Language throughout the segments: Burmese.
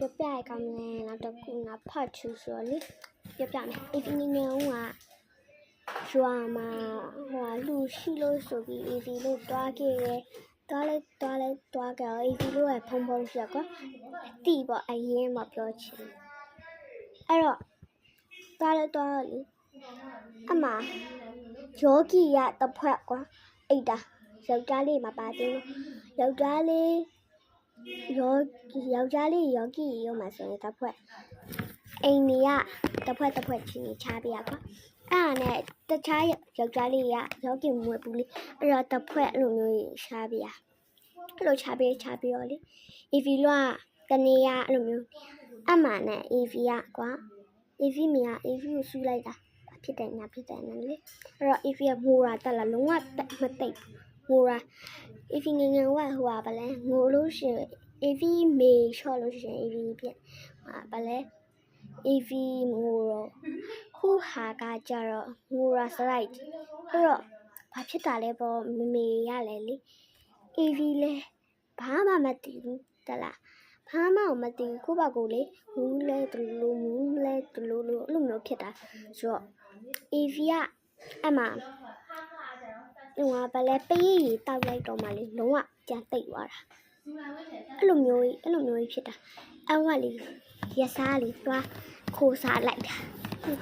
ပြောပြရကောင်းတယ်နောက်တစ်ခုက part 2ဆိုတော့လေပြောပြမယ် AV ငယ်ငယ်ကရွာမှာလူရှိလို့ဆိုပြီး AV လို့တွားခဲ့တယ်တွားခဲ့ AV လို့ဖုံဖုံရှိကွာတိပေါ့အရင်မပြောချင်အဲ့တော့တွားလေအမယောဂီရတစ်ဖက်ကွာအိတ်တာယောက်ျားလေးမပါသေးဘူးယောက်ျားလေးယောဂီရောမှာဆိုရင်တစ်ဖက်အိမ်ကြီးကတစ်ဖက်ချင်းချပြရကွာအဲ့ဒါနဲ့တခြားယောက်ျားလေးကယောဂီမွေးဘူးလေအဲ့တော့တစ်ဖက်အဲ့လိုမျိုးချပြရအဲ့လိုချပြတော့လေ AV လို့ကတနေ့ကအဲ့လိုမျိုးအမှန်နဲ့ AV ကကွာ AV မရ AV ကိုဆူလိုက်တာဖြစ်တယ်ညာဖြစ်တယ်နော်လေအဲ့တော့ AV ကငိုတာတက်လာလုံးဝမတိတ်ငိုတာ AV ငယ်ငယ်ကဟိုပါလဲငိုလို့ရှိရင် AV မေချော့လို့ရှိရင် AV ပြက်ပါလဲ AV ငိုတော့ဟူဟာကကြတော့ငိုတာစလိုက်အဲ့တော့ဘာဖြစ်တာလဲပေါ့မမေရလဲလေ AV လဲဘာမှမသိဘူးတက်လာဘာမှမသိဘူးကိုယ့်ဘက်ကိုလေမူးလဲတလူမူးလဲတလူလိုအဲ့လိုမျိုးဖြစ်တာဆိုတော့ AV ကအမှဟိုဘာလဲပေးရီတောက်လိုက်တော့မှလေလုံးဝပြန်တိတ်သွားတာအဲ့လိုမျိုးဖြစ်တာအဝတ်လေးရစားလေးတွားခိုးစားလိုက်တာအဲ့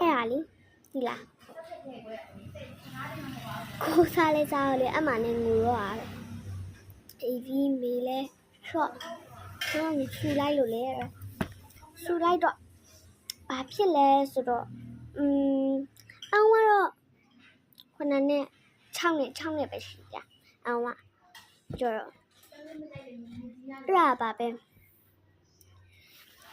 ဒါလေဒီလားခိုးစားလေးစားလေအမှနဲ့ငိုတော့တာ AV မေလဲ short ဆူလိုက်လို့လေဆူလိုက်တော့ဘာဖြစ်လဲဆိုတော့အဝတ်တော့9နဲ့6နဲ့ပဲရှိကြအဝတ်ကြော်တော့အဲ့ဒါပါပဲ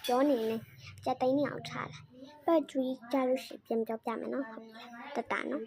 ပြောနေနေကြက်သိန်းနေအောင်ထားလာဘက်ထရီကြလို့ရှိပြန်ပြောပြမယ်နော်တတနော်